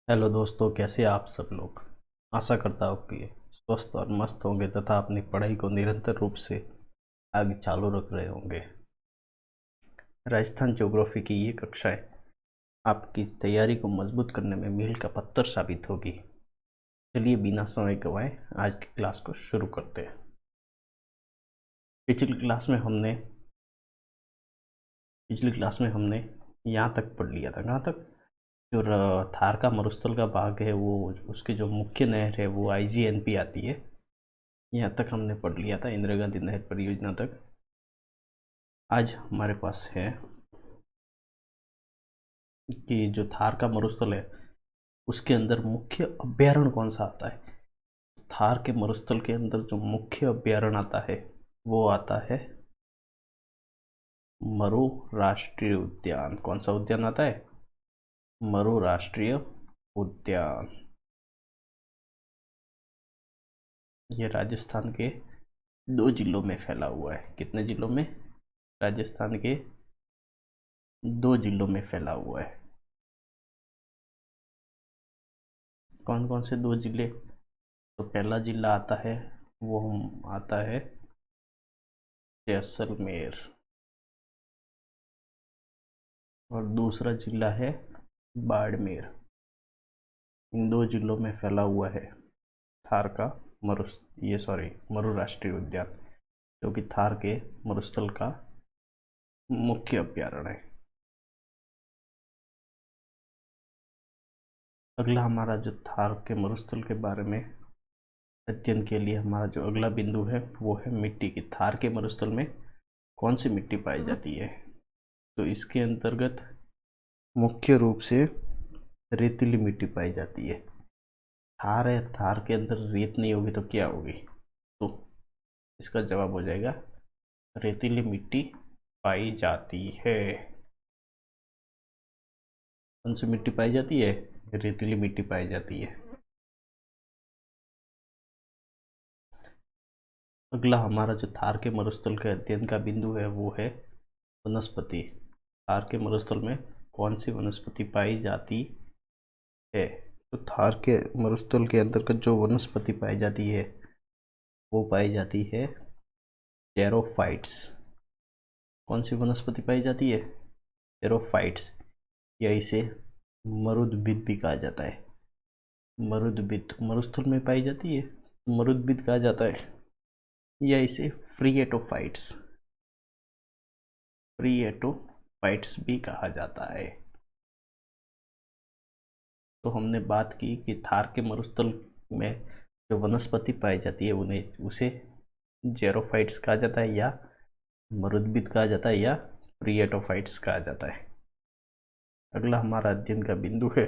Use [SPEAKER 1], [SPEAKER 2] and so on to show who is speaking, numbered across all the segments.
[SPEAKER 1] Hello दोस्तों, कैसे आप सब लोग। आशा करता हूँ कि स्वस्थ और मस्त होंगे तथा अपनी पढ़ाई को निरंतर रूप से आगे चालू रख रहे होंगे। राजस्थान ज्योग्राफी की ये कक्षाएं आपकी तैयारी को मजबूत करने में मील का पत्थर साबित होगी। चलिए बिना समय गंवाए आज की क्लास को शुरू करते हैं। पिछली क्लास में हमने यहाँ तक पढ़ लिया था। कहाँ तक? जो थार का मरुस्थल का भाग है, वो उसकी जो मुख्य नहर है वो IGNP आती है। यहाँ तक हमने पढ़ लिया था, इंदिरा गांधी नहर परियोजना तक। आज हमारे पास है कि जो थार का मरुस्थल है उसके अंदर मुख्य अभ्यारण्य कौन सा आता है। थार के मरुस्थल के अंदर जो मुख्य अभ्यारण्य आता है वो आता है मरु राष्ट्रीय उद्यान। कौन सा उद्यान आता है? मरु राष्ट्रीय उद्यान। ये राजस्थान के 2 जिलों में फैला हुआ है। कितने जिलों में? राजस्थान के 2 जिलों में फैला हुआ है। कौन कौन से 2 जिले? तो पहला जिला आता है वो आता है जैसलमेर, और दूसरा जिला है बाड़मेर। इन 2 जिलों में फैला हुआ है थार का मरु राष्ट्रीय उद्यान, जो कि थार के मरुस्थल का मुख्य अभ्यारण्य है। अगला हमारा जो थार के मरुस्थल के बारे में अध्ययन के लिए हमारा जो अगला बिंदु है वो है मिट्टी की। थार के मरुस्थल में कौन सी मिट्टी पाई जाती है? तो इसके अंतर्गत मुख्य रूप से रेतीली मिट्टी पाई जाती है। थार है, थार के अंदर रेत नहीं होगी तो क्या होगी? तो इसका जवाब हो जाएगा रेतीली मिट्टी पाई जाती है। कौन सी मिट्टी पाई जाती है? रेतीली मिट्टी पाई जाती है। अगला हमारा जो थार के मरुस्थल के अध्ययन का बिंदु है वो है वनस्पति। थार के मरुस्थल में कौन सी वनस्पति पाई जाती है? तो थार के मरुस्थल के अंतर्गत जो वनस्पति पाई जाती है वो पाई जाती है टेरोफाइट्स। कौन सी वनस्पति पाई जाती है? टेरोफाइट्स, या इसे मरुद्भिद भी कहा जाता है। मरुद्भिद मरुस्थल में पाई जाती है, मरुद्भिद कहा जाता है, या इसे फ्रीएटोफाइट्स भी कहा जाता है। तो हमने बात की कि थार के मरुस्थल में जो वनस्पति पाई जाती है उसे जेरोफाइट्स कहा जाता है, या मरुद्भिद कहा जाता है, या फ्रीएटोफाइट्स कहा जाता है। अगला हमारा अध्ययन का बिंदु है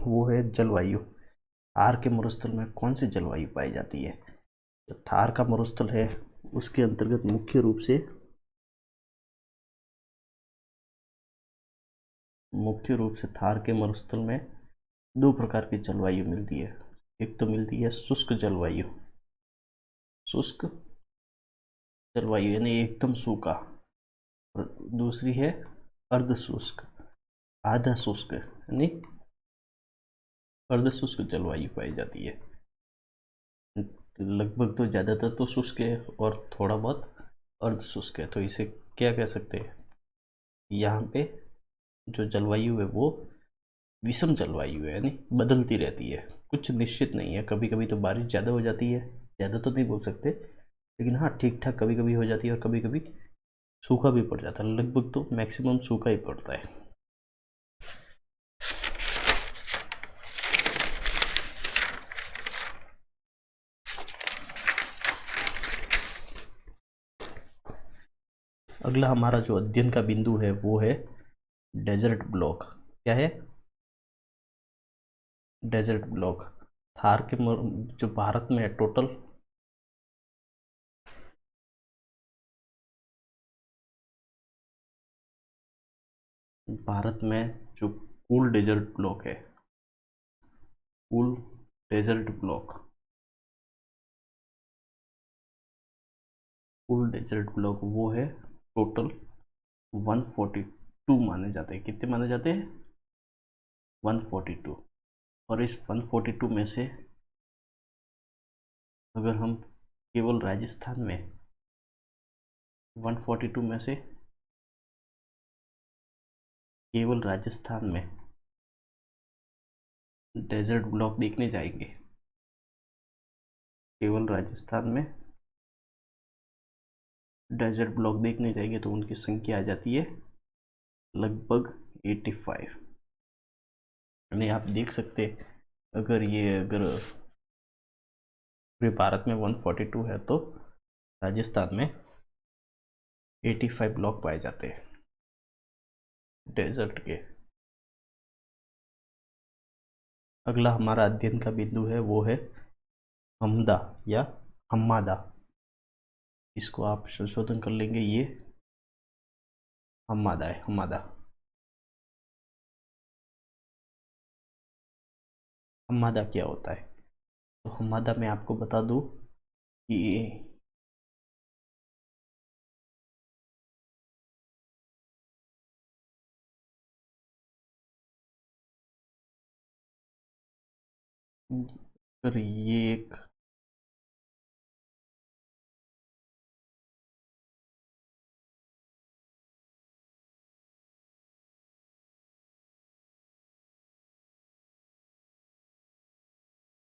[SPEAKER 1] वो है जलवायु। थार के मरुस्थल में कौन सी जलवायु पाई जाती है? जो थार का मरुस्थल है उसके अंतर्गत मुख्य रूप से थार के मरुस्थल में 2 प्रकार की जलवायु मिलती है। एक तो मिलती है शुष्क जलवायु, शुष्क जलवायु यानी एकदम सूखा, और दूसरी है अर्ध शुष्क, आधा शुष्क यानी अर्ध शुष्क जलवायु पाई जाती है। लगभग तो ज़्यादातर तो शुष्क है और थोड़ा बहुत अर्ध शुष्क है। तो इसे क्या कह सकते हैं? यहाँ पे जो जलवायु है वो विषम जलवायु है, यानी बदलती रहती है, कुछ निश्चित नहीं है। कभी कभी तो बारिश ज़्यादा हो जाती है, ज़्यादा तो नहीं बोल सकते, लेकिन हाँ ठीक ठाक कभी कभी हो जाती है, और कभी कभी सूखा भी पड़ जाता है। लगभग तो मैक्सिमम सूखा ही पड़ता है। अगला हमारा जो अध्ययन का बिंदु है वो है डेजर्ट ब्लॉक। क्या है? Desert block. थार के जो भारत में है टोटल, भारत में जो कुल डेजर्ट ब्लॉक है, कुल डेजर्ट ब्लॉक, कुल डेजर्ट ब्लॉक वो है टोटल 142 माने जाते हैं। कितने माने जाते हैं? 142। और इस 142 में से अगर हम केवल राजस्थान में 142 में से केवल राजस्थान में डेजर्ट ब्लॉक देखने जाएंगे, केवल राजस्थान में डेजर्ट ब्लॉक देखने जाएंगे तो उनकी संख्या आ जाती है लगभग 85। यानी आप देख सकते, अगर पूरे भारत में 142 है तो राजस्थान में 85 ब्लॉक पाए जाते हैं डेजर्ट के। अगला हमारा अध्ययन का बिंदु है वो है हमदा या हम्मादा। इसको आप संशोधन कर लेंगे, ये हम्मादा है, हम्मादा। हम्मादा क्या होता है? तो हम्मादा मैं आपको बता दूं कि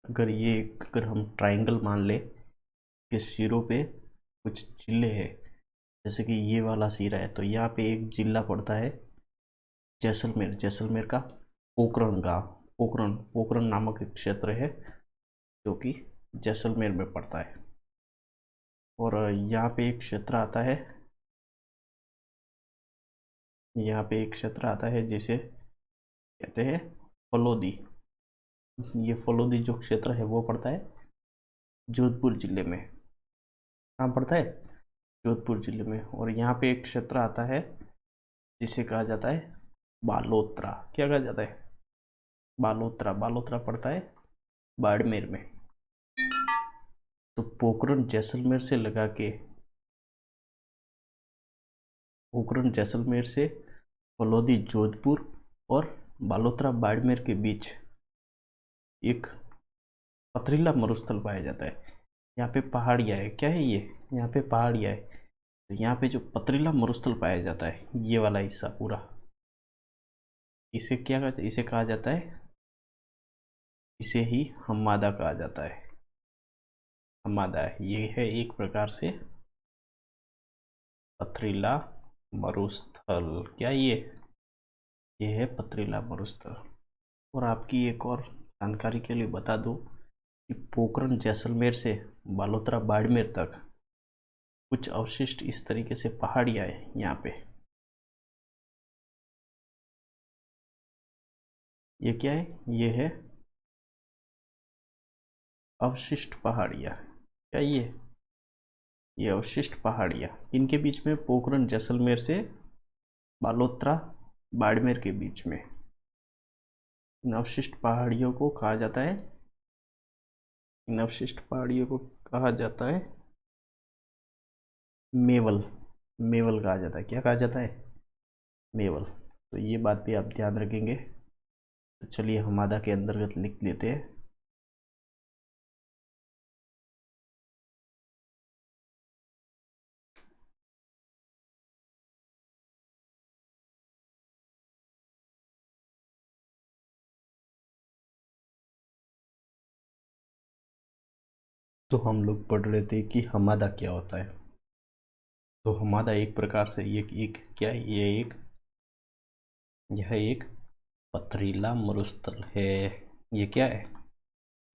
[SPEAKER 1] अगर ये एक अगर हम ट्राइंगल मान ले कि सिरों पे कुछ जिले हैं, जैसे कि ये वाला सिरा है तो यहाँ पे एक जिला पड़ता है जैसलमेर, जैसलमेर का पोखरण गांव, पोखरण पोखरण नामक एक क्षेत्र है जो कि जैसलमेर में पड़ता है। और यहाँ पे एक क्षेत्र आता है, यहाँ पे एक क्षेत्र आता है जिसे कहते हैं फलोदी। ये फलोदी जो क्षेत्र है वो पड़ता है जोधपुर जिले में। कहाँ पड़ता है? जोधपुर जिले में। और यहाँ पे एक क्षेत्र आता है जिसे कहा जाता है बालोतरा। क्या कहा जाता है? बालोतरा। बालोतरा पड़ता है बाड़मेर में। तो पोखरण जैसलमेर से लगा के, पोखरण जैसलमेर से फलोदी जोधपुर और बालोतरा बाड़मेर के बीच एक पथरीला मरुस्थल पाया जाता है। यहाँ पे पहाड़ियाँ है। क्या है ये? यहाँ पे पहाड़ियाँ है। तो यहाँ पे जो पथरीला मरुस्थल पाया जाता है, ये वाला हिस्सा पूरा, इसे क्या कहते हैं? इसे कहा जाता है, इसे ही हम्मादा कहा जाता है। हम्मादा है, ये है एक प्रकार से पथरीला मरुस्थल। क्या ये है पथरीला मरुस्थल। और आपकी एक और जानकारी के लिए बता दूं कि पोखरण जैसलमेर से बालोतरा बाड़मेर तक कुछ अवशिष्ट इस तरीके से पहाड़ियाँ है यहाँ पे। ये क्या है? ये है अवशिष्ट पहाड़ियाँ। क्या ये अवशिष्ट पहाड़ियाँ इनके बीच में, पोखरण जैसलमेर से बालोतरा बाड़मेर के बीच में, इन अवशिष्ट पहाड़ियों को कहा जाता है, इन अवशिष्ट पहाड़ियों को कहा जाता है मेवल। मेवल कहा जाता है। क्या कहा जाता है? मेवल। तो ये बात भी आप ध्यान रखेंगे। तो चलिए हमादा के अंतर्गत लिख लेते हैं। तो हम लोग पढ़ रहे थे कि हमादा क्या होता है। तो हमादा एक प्रकार से एक क्या है? यह एक पथरीला मरुस्थल है। ये क्या है?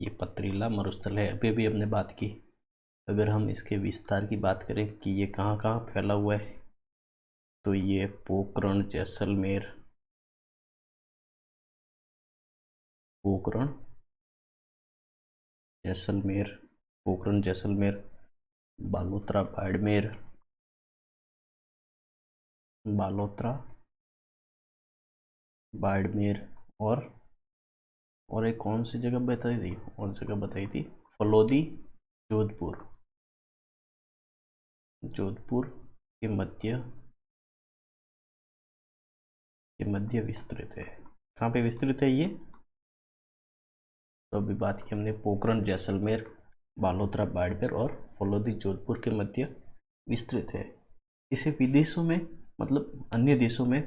[SPEAKER 1] ये पथरीला मरुस्थल है। अभी अभी हमने बात की। अगर हम इसके विस्तार की बात करें कि ये कहाँ कहाँ फैला हुआ है, तो ये पोखरण जैसलमेर, पोखरण जैसलमेर, पोखरण जैसलमेर, बालोतरा बाड़मेर, बालोतरा बाड़मेर, और एक कौन सी जगह बताई थी? और जगह बताई थी फलोदी जोधपुर। जोधपुर के मध्य विस्तृत है। कहाँ पे विस्तृत है ये? तो अभी बात की हमने पोखरण, जैसलमेर, बालोतरा, बाड़मेर और फलोदी जोधपुर के मध्य विस्तृत है। इसे विदेशों में मतलब अन्य देशों में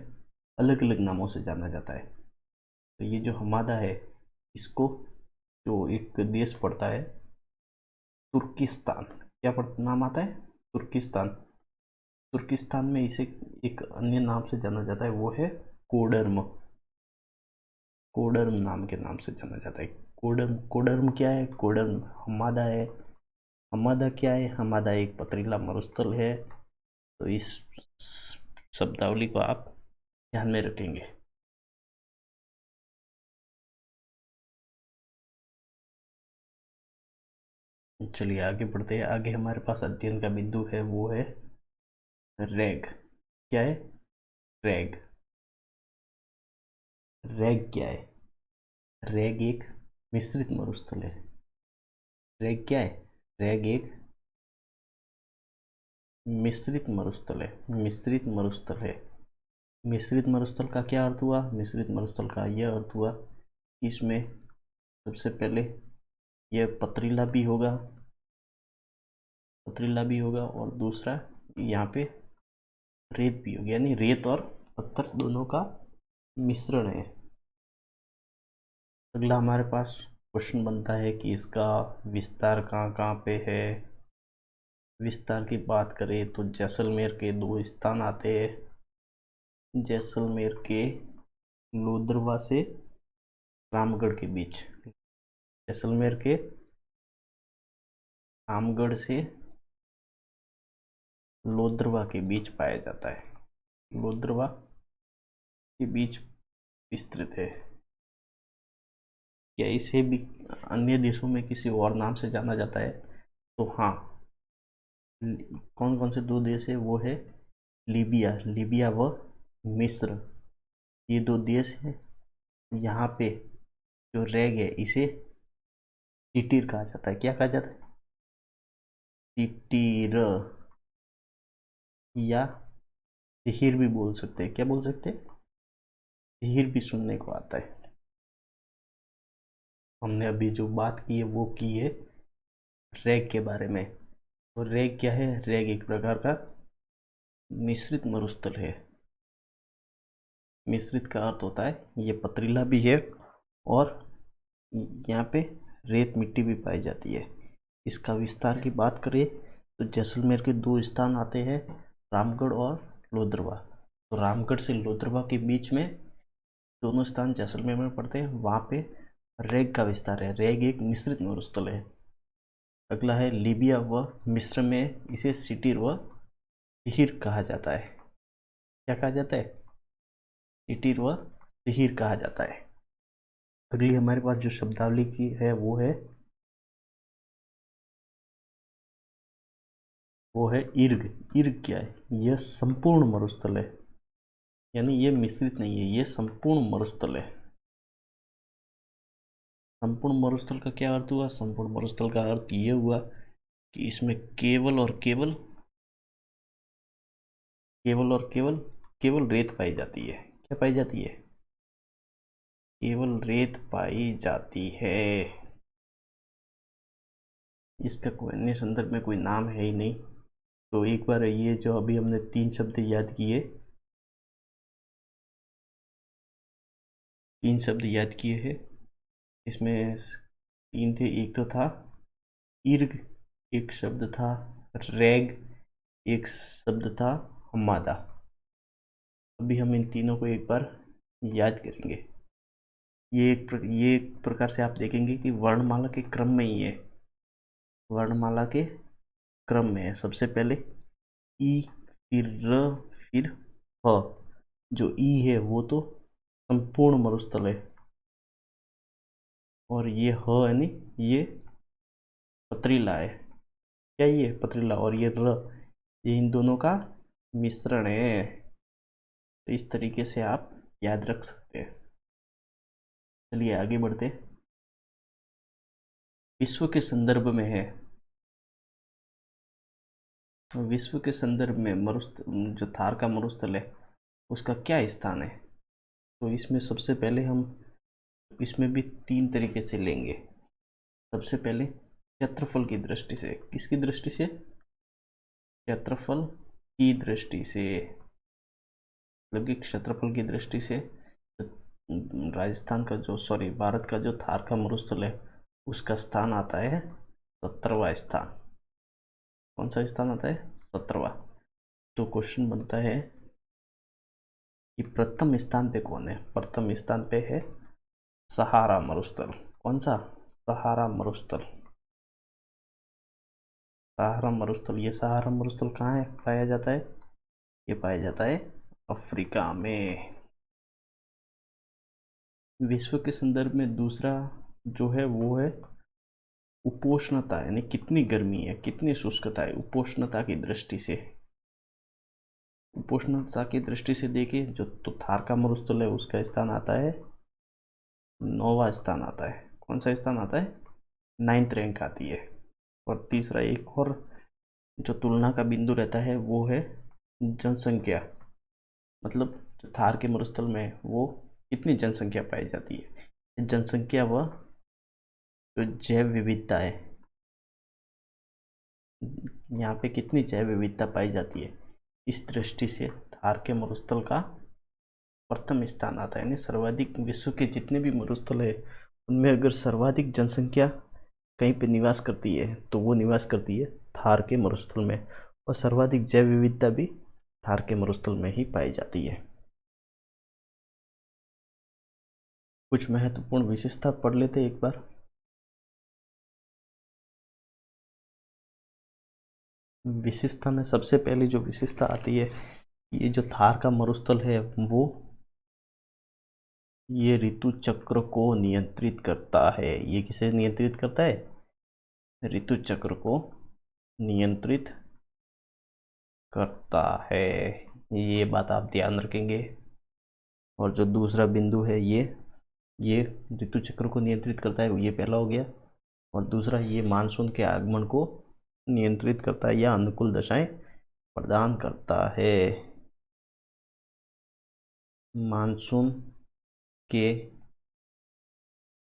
[SPEAKER 1] अलग अलग नामों से जाना जाता है। तो ये जो हमादा है, इसको जो एक देश पड़ता है तुर्किस्तान, क्या नाम आता है? तुर्किस्तान। तुर्किस्तान में इसे एक अन्य नाम से जाना जाता है, वो है कोडर्म। कोडर्म नाम के नाम से जाना जाता है। कोडर्म, कोडर्म क्या है? कोडर्म हमादा है। हमादा क्या है? हमादा एक पथरीला मरुस्थल है। तो इस शब्दावली को आप ध्यान में रखेंगे। चलिए आगे बढ़ते हैं। आगे हमारे पास अध्ययन का बिंदु है, वो है रैग। क्या है? रैग। रैग क्या है? रैग एक मिश्रित मरुस्थल है। रैग क्या है? रैग एक मिश्रित मरुस्थल है। मिश्रित मरुस्थल है। मिश्रित मरुस्थल का क्या अर्थ हुआ? मिश्रित मरुस्थल का यह अर्थ हुआ कि इसमें सबसे पहले यह पथरीला भी होगा, पथरीला भी होगा, और दूसरा यहाँ पे रेत भी होगी, यानी रेत और पत्थर दोनों का मिश्रण है। अगला हमारे पास क्वेश्चन बनता है कि इसका विस्तार कहाँ कहाँ पे है। विस्तार की बात करें तो जैसलमेर के दो स्थान आते हैं। जैसलमेर के लोदरवा से रामगढ़ के बीच। जैसलमेर के रामगढ़ से लोदरवा के बीच पाया जाता है। लोदरवा के बीच विस्तृत है। क्या इसे भी अन्य देशों में किसी और नाम से जाना जाता है? तो हाँ, कौन कौन से दो देश है? वो है लीबिया, लीबिया व मिस्र, ये दो देश हैं। यहाँ पे जो रैग है इसे चिटीर कहा जाता है। क्या कहा जाता है? चिटीर, या सिहिर भी बोल सकते हैं। क्या बोल सकते हैं? सिहिर भी सुनने को आता है। हमने अभी जो बात की है वो की है रैग के बारे में। तो रैग क्या है? रैग एक प्रकार का मिश्रित मरुस्थल है। मिश्रित का अर्थ होता है ये पथरीला भी है और यहाँ पे रेत मिट्टी भी पाई जाती है। इसका विस्तार की बात करें तो जैसलमेर के दो स्थान आते हैं, रामगढ़ और लोदरवा। तो रामगढ़ से लोदरवा के बीच में दोनों स्थान जैसलमेर में पड़ते हैं। वहाँ पे रैग का विस्तार है। रैग एक मिश्रित मरुस्थल है। अगला है लीबिया व मिस्र में इसे सिटीर व सिहिर कहा जाता है। क्या कहा जाता है? सिटीर व सिहिर कहा जाता है। अगली हमारे पास जो शब्दावली की है वो है इर्ग। इर्ग क्या है? यह संपूर्ण मरुस्थल है, यानी ये मिश्रित नहीं है, ये संपूर्ण मरुस्थल है। संपूर्ण मरुस्थल का क्या अर्थ हुआ? संपूर्ण मरुस्थल का अर्थ ये हुआ कि इसमें केवल और केवल केवल और केवल केवल रेत पाई जाती है। क्या पाई जाती है? केवल रेत पाई जाती है। इसका कोई अन्य संदर्भ में कोई नाम है ही नहीं। तो एक बार ये जो अभी हमने तीन शब्द याद किए, तीन शब्द याद किए हैं, इसमें तीन थे। एक तो था इर्ग, एक शब्द था रैग, एक शब्द था हमादा। अभी हम इन तीनों को एक बार याद करेंगे। ये एक प्रकार से आप देखेंगे कि वर्णमाला के क्रम में ही है। वर्णमाला के क्रम में है। सबसे पहले ई, फिर र, फिर ह। जो ई है वो तो संपूर्ण मरुस्थल है, और ये ह यानी ये पथरीला है। क्या ये पथरीला? और ये र, ये इन दोनों का मिश्रण है। तो इस तरीके से आप याद रख सकते हैं। चलिए आगे बढ़ते। विश्व के संदर्भ में है। विश्व के संदर्भ में जो थार का मरुस्थल है उसका क्या स्थान है? तो इसमें सबसे पहले हम इसमें भी तीन तरीके से लेंगे। सबसे पहले क्षेत्रफल की दृष्टि से, किसकी दृष्टि से? क्षेत्रफल की दृष्टि से, मतलब कि क्षेत्रफल की दृष्टि से राजस्थान का जो भारत का जो थार का मरुस्थल है उसका स्थान आता है 17वां स्थान। कौन सा स्थान आता है? 17वां। तो क्वेश्चन बनता है कि प्रथम स्थान पे कौन है? प्रथम स्थान पे है सहारा मरुस्थल। कौन सा? सहारा मरुस्थल। सहारा मरुस्थल, ये सहारा मरुस्थल कहाँ है पाया जाता है? ये पाया जाता है अफ्रीका में। विश्व के संदर्भ में दूसरा जो है वो है उपोष्णता, यानी कितनी गर्मी है, कितनी शुष्कता है उपोष्णता की दृष्टि से। उपोष्णता की दृष्टि से देखिए जो तो थार का मरुस्थल है उसका स्थान आता है 9वां स्थान आता है। कौन सा स्थान आता है? 9th रैंक आती है। और तीसरा एक और जो तुलना का बिंदु रहता है वो है जनसंख्या, मतलब जो थार के मरुस्थल में वो कितनी जनसंख्या पाई जाती है। जनसंख्या व जो जैव विविधता है, यहाँ पे कितनी जैव विविधता पाई जाती है, इस दृष्टि से थार के मरुस्थल का प्रथम स्थान आता है। यानी सर्वाधिक विश्व के जितने भी मरुस्थल है उनमें अगर सर्वाधिक जनसंख्या कहीं पे निवास करती है तो वो निवास करती है थार के मरुस्थल में, और सर्वाधिक जैव विविधता भी थार के मरुस्थल में ही पाई जाती है। कुछ महत्वपूर्ण विशेषता पढ़ लेते एक बार। विशेषता में सबसे पहली जो विशेषता आती है, ये जो थार का मरुस्थल है वो ये ऋतु चक्र को नियंत्रित करता है। ये किसे नियंत्रित करता है? ऋतु चक्र को नियंत्रित करता है। ये बात आप ध्यान रखेंगे। और जो दूसरा बिंदु है ये ऋतु चक्र को नियंत्रित करता है, ये पहला हो गया। और दूसरा ये मानसून के आगमन को नियंत्रित करता है या अनुकूल दशाएं प्रदान करता है। मानसून के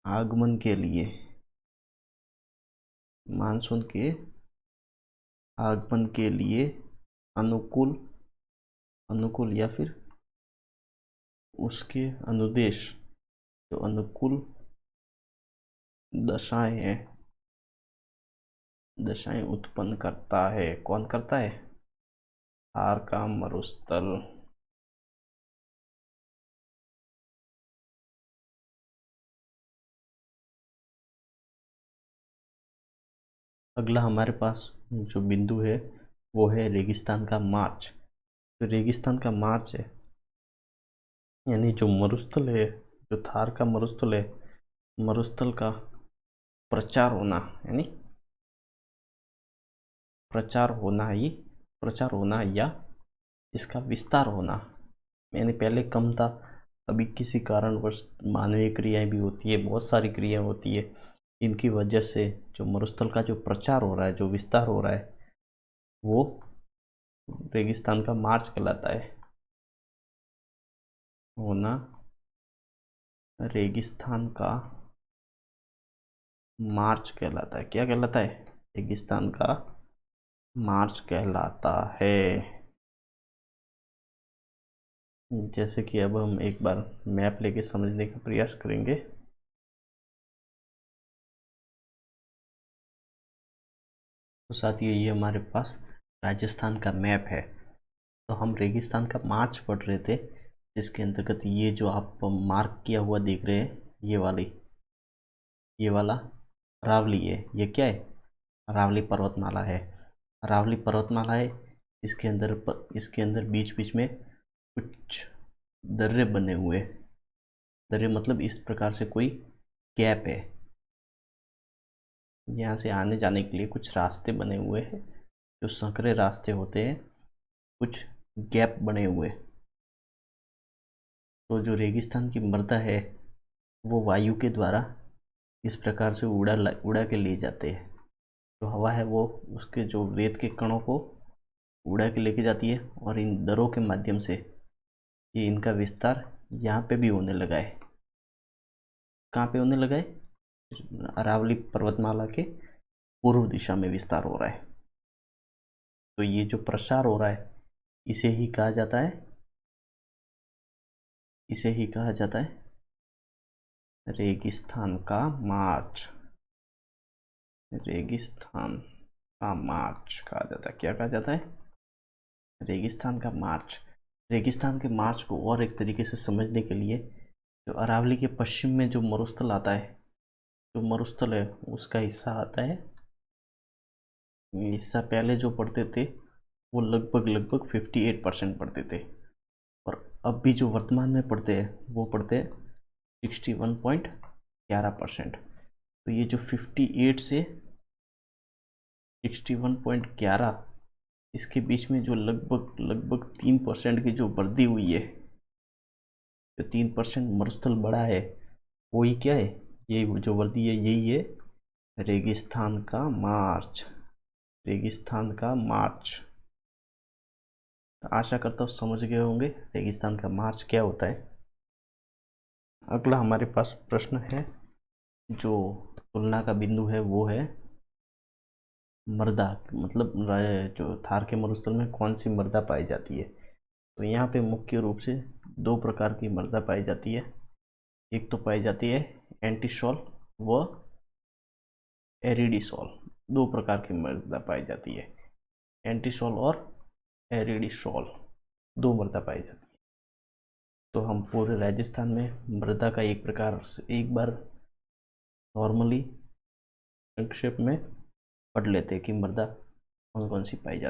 [SPEAKER 1] आगमन के लिए, मानसून के आगमन के लिए अनुकूल या फिर उसके अनुदेश जो अनुकूल दशाएं उत्पन्न करता है। कौन करता है? थार का मरुस्थल। अगला हमारे पास जो बिंदु है वो है रेगिस्तान का मार्च। तो रेगिस्तान का मार्च है, यानी जो मरुस्थल है, जो थार का मरुस्थल है, मरुस्थल का प्रचार होना, यानी प्रचार होना या इसका विस्तार होना, यानी पहले कम था, अभी किसी कारणवश मानवीय क्रियाएं भी होती है, बहुत सारी क्रियाएं होती है, इनकी वजह से जो मरुस्थल का जो प्रचार हो रहा है, जो विस्तार हो रहा है, वो रेगिस्तान का मार्च कहलाता है। होना रेगिस्तान का मार्च कहलाता है। क्या कहलाता है? रेगिस्तान का मार्च कहलाता है। जैसे कि अब हम एक बार मैप लेके समझने का प्रयास करेंगे। तो साथियों ये हमारे पास राजस्थान का मैप है। तो हम रेगिस्तान का मार्च पढ़ रहे थे, जिसके अंतर्गत ये जो आप मार्क किया हुआ देख रहे हैं, ये वाला अरावली है। ये क्या है? अरावली पर्वतमाला है। अरावली पर्वतमाला है, इसके अंदर बीच बीच में कुछ दर्रे बने हुए। दर्रे मतलब इस प्रकार से कोई गैप है, यहाँ से आने जाने के लिए कुछ रास्ते बने हुए हैं, जो संकरे रास्ते होते हैं, कुछ गैप बने हुए। तो जो रेगिस्तान की मृदा है वो वायु के द्वारा इस प्रकार से उड़ा के ले जाते हैं। जो हवा है वो उसके जो रेत के कणों को उड़ा के लेके जाती है, और इन दरों के माध्यम से ये इनका विस्तार यहाँ पे भी होने लगा है। कहाँ पे होने लगा है? अरावली पर्वतमाला के पूर्व दिशा में विस्तार हो रहा है। तो ये जो प्रसार हो रहा है इसे ही कहा जाता है रेगिस्तान का मार्च। रेगिस्तान का मार्च कहा जाता है। क्या कहा जाता है? रेगिस्तान का मार्च। रेगिस्तान के मार्च को और एक तरीके से समझने के लिए जो अरावली के पश्चिम में जो मरुस्थल आता है, जो मरुस्थल है उसका हिस्सा आता है, हिस्सा पहले जो पढ़ते थे वो लगभग 58% पढ़ते थे, और अब भी जो वर्तमान में पढ़ते हैं वो पढ़ते हैं 61.11%। तो ये जो 58 से 61.11, इसके बीच में जो लगभग 3% की जो वृद्धि हुई है, जो 3% मरुस्थल बढ़ा है, वही क्या है? ये जो वृद्धि है यही है रेगिस्तान का मार्च। रेगिस्तान का मार्च। आशा करता हूँ समझ गए होंगे रेगिस्तान का मार्च क्या होता है। अगला हमारे पास प्रश्न है, जो तुलना का बिंदु है वो है मृदा, मतलब जो थार के मरुस्थल में कौन सी मृदा पाई जाती है। तो यहाँ पे मुख्य रूप से दो प्रकार की मृदा पाई जाती है। एक तो पाई जाती है एंटीसॉल व एरिडीसॉल। दो प्रकार की मृदा पाई जाती है, एंटीसॉल और एरिडीसॉल, दो मृदा पाई जाती है। तो हम पूरे राजस्थान में मृदा का एक बार नॉर्मली संक्षेप में पढ़ लेते हैं कि मृदा कौन कौन सी पाई जाती है।